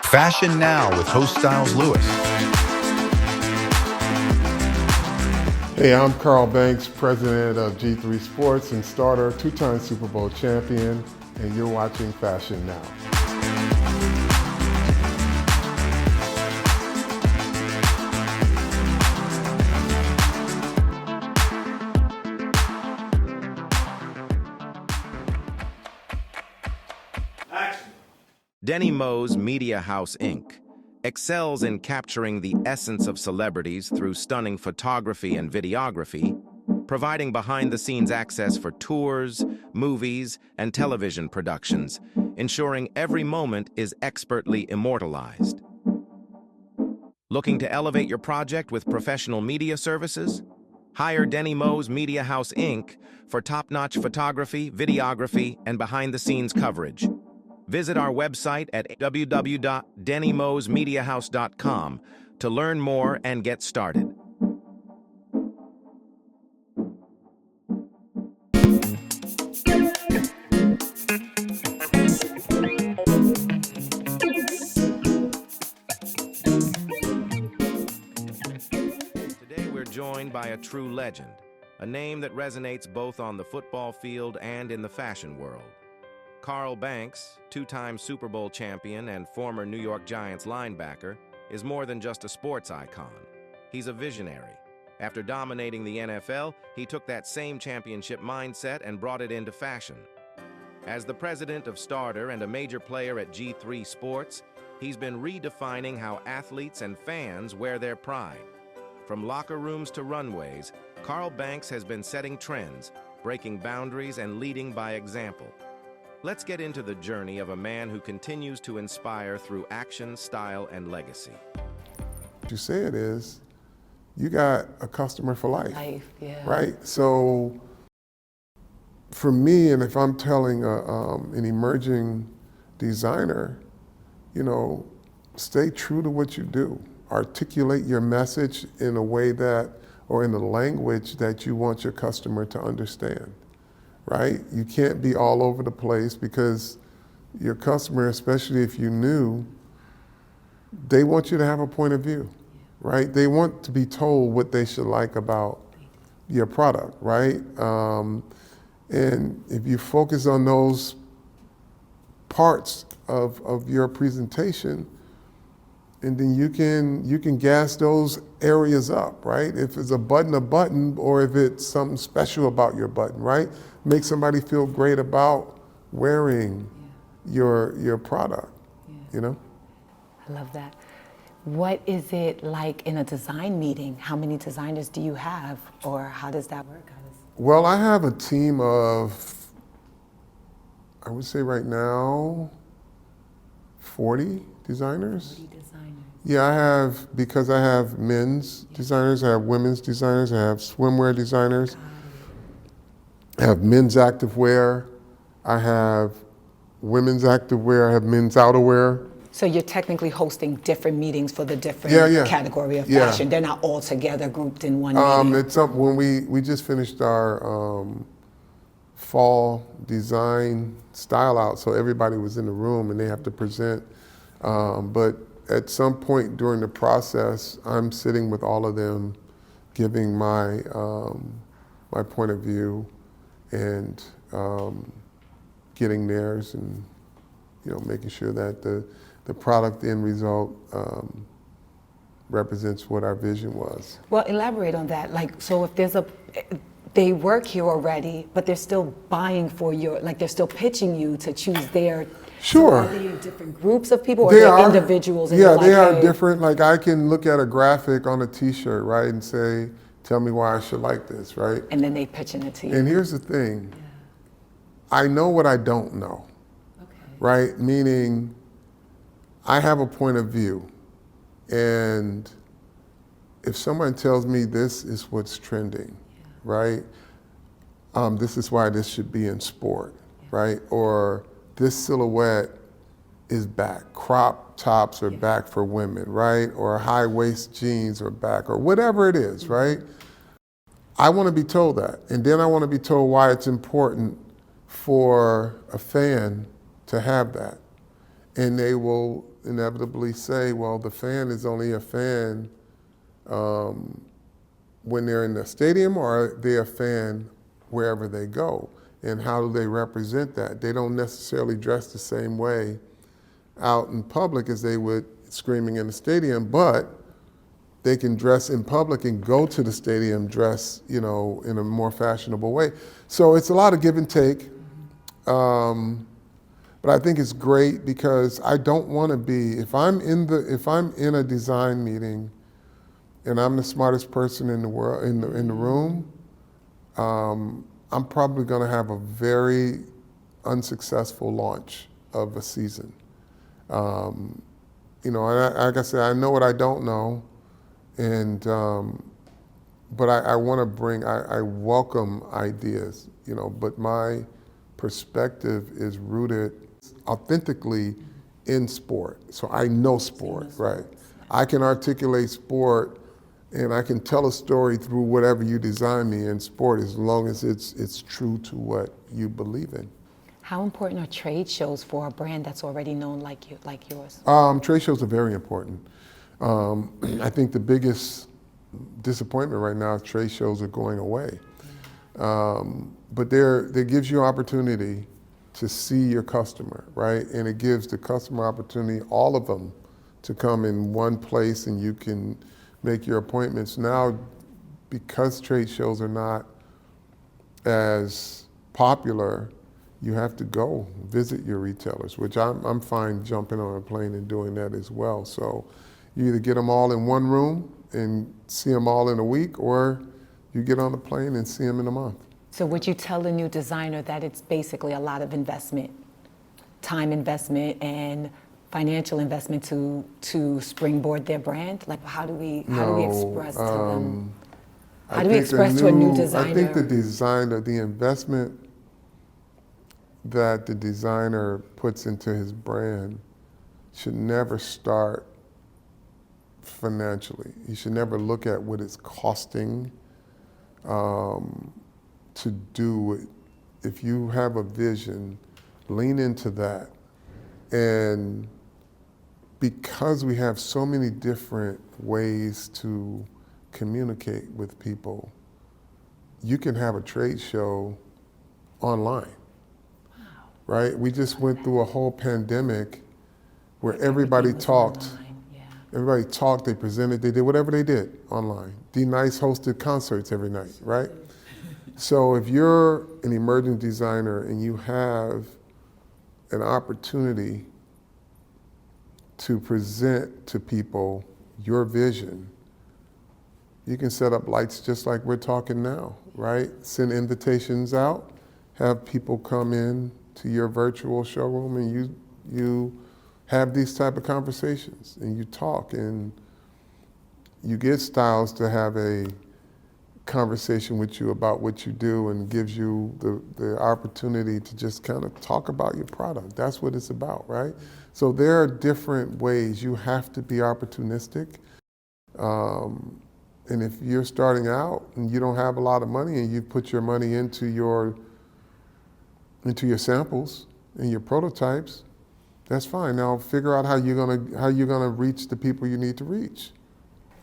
Fashion Now with host Styles Lewis. Hey, I'm Carl Banks, president of G3 Sports and starter, two-time Super Bowl champion, and you're watching Fashion Now. Denny Moe's Media House, Inc. excels in capturing the essence of celebrities through stunning photography and videography, providing behind-the-scenes access for tours, movies, and television productions, ensuring every moment is expertly immortalized. Looking to elevate your project with professional media services? Hire Denny Moe's Media House, Inc. for top-notch photography, videography, and behind-the-scenes coverage. Visit our website at www.dennymoesmediahouse.com to learn more and get started. Today we're joined by a true legend, a name that resonates both on the football field and in the fashion world. Carl Banks, two-time Super Bowl champion and former New York Giants linebacker, is more than just a sports icon. He's a visionary. After dominating the NFL, he took that same championship mindset and brought it into fashion. As the president of Starter and a major player at G3 Sports, he's been redefining how athletes and fans wear their pride. From locker rooms to runways, Carl Banks has been setting trends, breaking boundaries, and leading by example. Let's get into the journey of a man who continues to inspire through action, style, and legacy. What you say it is, you got a customer for life. Yeah. Right? So for me, and if I'm telling an emerging designer, stay true to what you do. Articulate your message in a way that, or in the language that you want your customer to understand. Right? You can't be all over the place because your customer, especially if you're new, they want you to have a point of view, right? They want to be told what they should like about your product, right? And if you focus on those parts of your presentation, and then you can gas those areas up, right? If it's a button, or if it's something special about your button, right? Make somebody feel great about wearing your product, I love that. What is it like in a design meeting? How many designers do you have, or how does that work? Well, I have a team of, I would say right now, 40 designers. 40 designers. Yeah, because I have men's designers, I have women's designers, I have swimwear designers, I have men's activewear, I have women's activewear, I have men's outerwear. So you're technically hosting different meetings for the different category of Yeah. fashion. They're not all together grouped in one meeting. It's up when we just finished our fall design style out, so everybody was in the room and they have to present. But at some point during the process, I'm sitting with all of them, giving my my point of view and getting theirs, and making sure that the product end result represents what our vision was. Well, elaborate on that. So if they work here already, but they're still buying for they're still pitching you to choose their. Sure. So are they different groups of people, or they're individuals? And they are different. Like, I can look at a graphic on a T-shirt, right, and say, tell me why I should like this, right? And then they pitching it to you. And here's the thing. I know what I don't know, right? Meaning, I have a point of view, and if someone tells me this is what's trending, right? This is why this should be in sport, right? Or this silhouette is back. Crop tops are back for women, right? Or high waist jeans are back, or whatever it is, right? I want to be told that. And then I want to be told why it's important for a fan to have that. And they will inevitably say, well, the fan is only a fan when they're in the stadium, or are they a fan wherever they go? And how do they represent that? They don't necessarily dress the same way out in public as they would screaming in the stadium, but they can dress in public and go to the stadium dressed, you know, in a more fashionable way. So it's a lot of give and take. But I think it's great because I don't want to be, if I'm in a design meeting and I'm the smartest person in the world, in the room, I'm probably going to have a very unsuccessful launch of a season. You know, and like I said, I know what I don't know, and but I want to bring, I welcome ideas, you know, but my perspective is rooted authentically in sport. So I know sport, right? I can articulate sport and I can tell a story through whatever you design me in sport, as long as it's true to what you believe in. How important are trade shows for a brand that's already known like yours? Trade shows are very important. I think the biggest disappointment right now is trade shows are going away. But there gives you opportunity to see your customer, right? And it gives the customer opportunity, all of them, to come in one place and you can make your appointments. Now, because trade shows are not as popular, you have to go visit your retailers, which I'm fine jumping on a plane and doing that as well. So you either get them all in one room and see them all in a week, or you get on the plane and see them in a month. So would you tell a new designer that it's basically a lot of investment, time investment and financial investment to springboard their brand? Like, how do we express to them? How do we express to a new designer? I think the investment that the designer puts into his brand should never start financially. You should never look at what it's costing to do it. If you have a vision, lean into that. And because we have so many different ways to communicate with people, you can have a trade show online. Wow. Right? We just went through a whole pandemic where everybody talked. Yeah. Everybody talked, they presented, they did whatever they did online. D-Nice hosted concerts every night, right? So if you're an emerging designer and you have an opportunity to present to people your vision, you can set up lights just like we're talking now, right? Send invitations out, have people come in to your virtual showroom, and you have these type of conversations, and you talk, and you get styles to have a conversation with you about what you do, and gives you the opportunity to just kind of talk about your product. That's what it's about, right? So there are different ways. You have to be opportunistic. And if you're starting out and you don't have a lot of money and you put your money into your samples and your prototypes, that's fine. Now figure out how you're gonna reach the people you need to reach.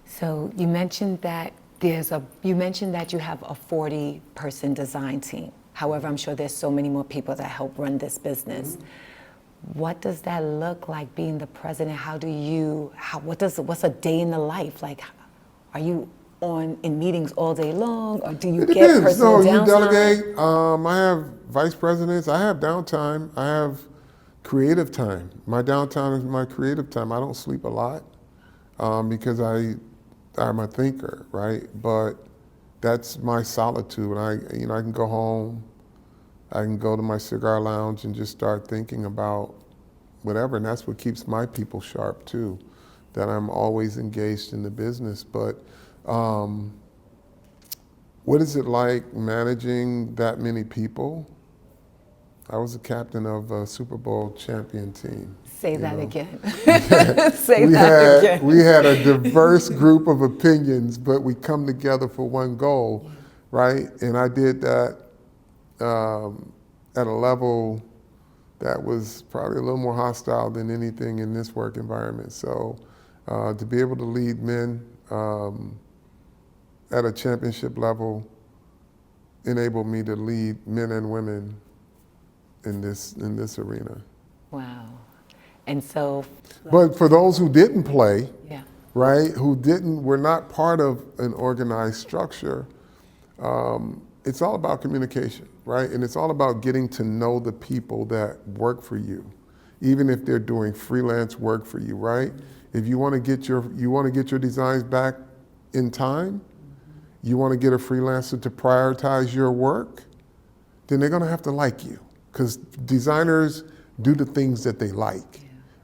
So you mentioned that you have a 40-person design team. However, I'm sure there's so many more people that help run this business. Mm-hmm. What does that look like, being the president? What's a day in the life? Like, are you in meetings all day long, or do you get personal downtime? You delegate. I have vice presidents. I have downtime. I have creative time. My downtime is my creative time. I don't sleep a lot because I'm a thinker, right? But that's my solitude. I can go home, I can go to my cigar lounge and just start thinking about whatever, and that's what keeps my people sharp too, that I'm always engaged in the business. But what is it like managing that many people I was the captain of a Super Bowl champion team. Say that know. again. Say that again. We had a diverse group of opinions, but we come together for one goal, right? And I did that at a level that was probably a little more hostile than anything in this work environment. So to be able to lead men at a championship level enabled me to lead men and women in this arena. Wow. And so. But for those who didn't play, Yeah. right, were not part of an organized structure, it's all about communication, right? And it's all about getting to know the people that work for you, even if they're doing freelance work for you, right? If you want to get your designs back in time, you want to get a freelancer to prioritize your work, then they're going to have to like you, because designers do the things that they like,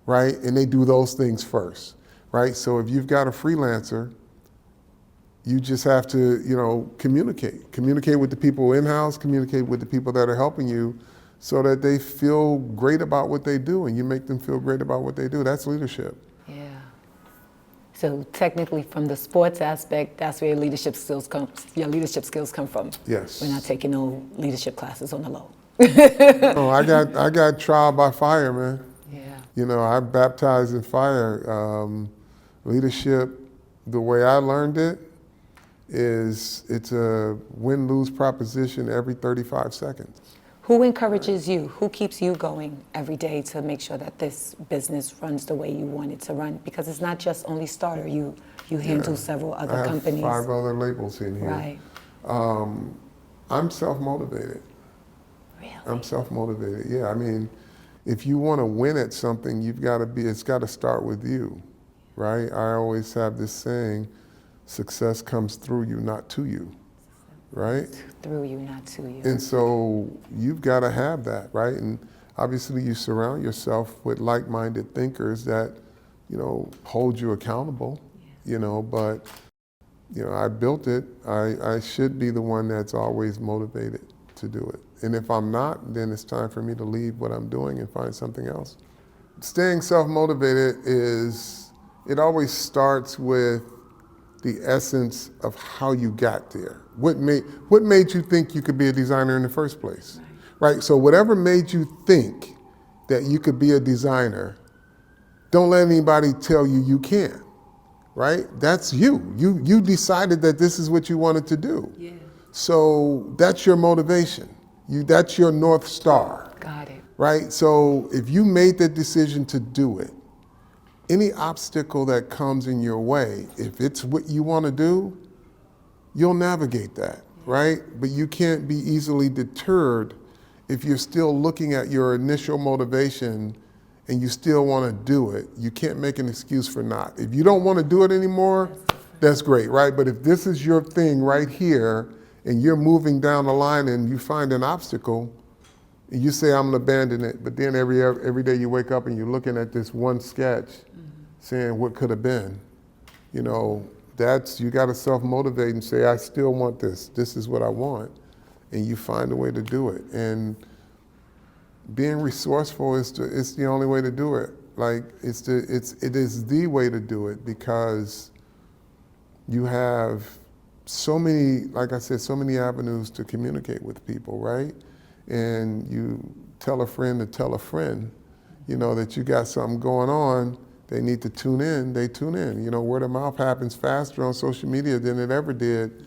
right? And they do those things first, right? So if you've got a freelancer, you just have to, communicate with the people in-house, communicate with the people that are helping you so that they feel great about what they do and you make them feel great about what they do. That's leadership. Yeah. So technically from the sports aspect, that's where your leadership skills come from. Yes. We're not taking no leadership classes on the low. No, I got trial by fire, man. Yeah. I baptized in fire. Leadership, the way I learned it, it's a win-lose proposition every 35 seconds. Who encourages you? Who keeps you going every day to make sure that this business runs the way you want it to run? Because it's not just only Starter. You handle several other companies. I have 5 other labels in here. Right. I'm self-motivated. Really? I'm self-motivated. Yeah, I mean, if you want to win at something, it's got to start with you, right? I always have this saying, success comes through you, not to you, right? Through you, not to you. And so you've got to have that, right? And obviously you surround yourself with like-minded thinkers that, hold you accountable, but, I built it. I should be the one that's always motivated to do it. And if I'm not, then it's time for me to leave what I'm doing and find something else. Staying self-motivated it always starts with the essence of how you got there. What made you think you could be a designer in the first place? Right? So whatever made you think that you could be a designer, don't let anybody tell you you can't. Right? That's you. You decided that this is what you wanted to do. Yeah. So that's your motivation. That's your North Star. Got it. Right? So if you made that decision to do it, any obstacle that comes in your way, if it's what you want to do, you'll navigate that, right? But you can't be easily deterred if you're still looking at your initial motivation and you still want to do it. You can't make an excuse for not. If you don't want to do it anymore, that's great, right? But if this is your thing right here and you're moving down the line and you find an obstacle, and you say, I'm gonna abandon it, but then every day you wake up and you're looking at this one sketch saying what could have been. You gotta self-motivate and say, I still want this. This is what I want. And you find a way to do it. And being resourceful is the only way to do it. Like, it is the way to do it because you have so many, like I said, so many avenues to communicate with people, right? And you tell a friend to tell a friend, that you got something going on, they need to tune in, they tune in. Word of mouth happens faster on social media than it ever did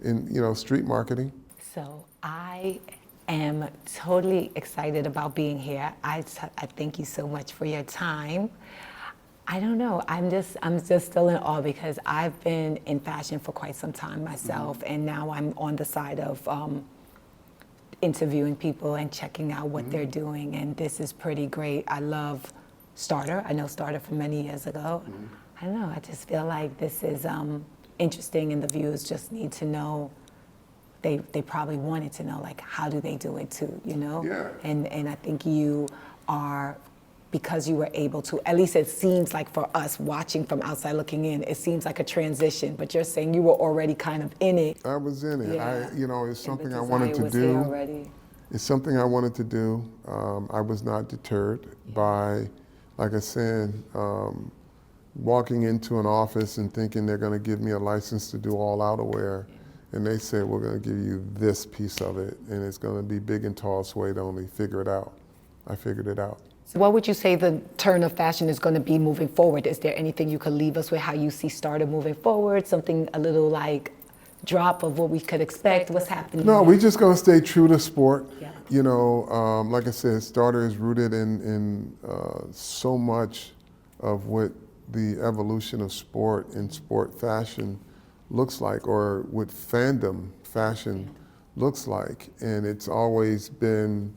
in, street marketing. So I am totally excited about being here. I thank you so much for your time. I don't know, I'm just still in awe because I've been in fashion for quite some time myself, and now I'm on the side of interviewing people and checking out what they're doing, and this is pretty great. I love Starter. I know Starter from many years ago. I don't know, I just feel like this is interesting, and the viewers just need to know. They probably wanted to know, like, how do they do it too, Yeah. And I think you are, because you were able to, at least it seems like for us watching from outside looking in, it seems like a transition, but you're saying you were already kind of in it. I was in it. Yeah. It's something I desire wanted to was there do. already. It's something I wanted to do. I was not deterred by, like I said, walking into an office and thinking they're going to give me a license to do all outerwear. And they said, we're going to give you this piece of it, and it's going to be big and tall, suede only. Figure it out. I figured it out. So what would you say the turn of fashion is going to be moving forward? Is there anything you could leave us with how you see Starter moving forward? Something a little like drop of what we could expect? What's happening? No, we're just going to stay true to sport. Yeah. You know, like I said, Starter is rooted in so much of what the evolution of sport and sport fashion looks like, or what fandom fashion looks like. And it's always been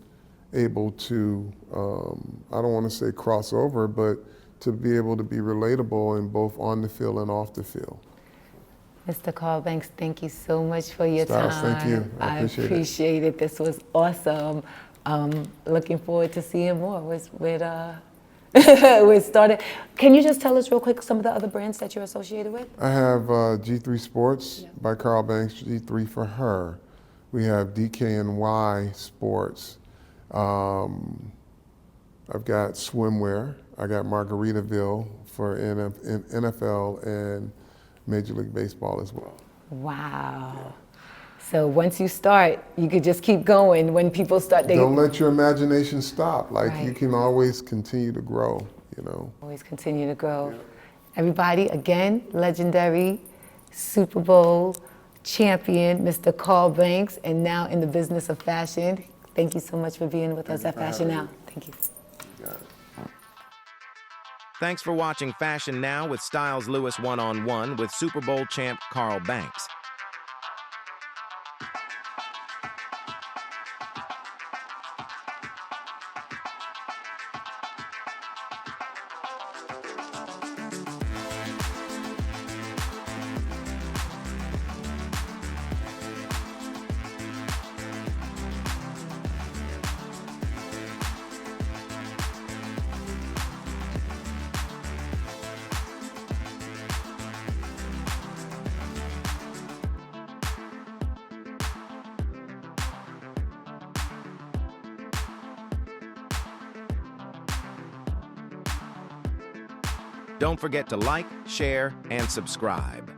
able to, I don't want to say cross over, but to be able to be relatable in both on the field and off the field. Mr. Carl Banks, thank you so much for your Styles, time. thank you. I appreciate it. This was awesome. Looking forward to seeing more with Starter. Can you just tell us real quick some of the other brands that you're associated with? I have G3 Sports by Carl Banks, G3 for her. We have DKNY Sports. I've got swimwear. I got Margaritaville for NFL and Major League Baseball as well. Wow. So once you start, you could just keep going. When people start, don't let your imagination stop. Like, Right. you can always continue to grow, you know. Always continue to grow. Yeah. Everybody, again, legendary Super Bowl champion, Mr. Carl Banks, and now in the business of fashion. Thank you so much for being with us at Fashion Now. Thank you. Thanks for watching Fashion Now with Styles Lewis one-on-one with Super Bowl champ Carl Banks. Don't forget to like, share, and subscribe.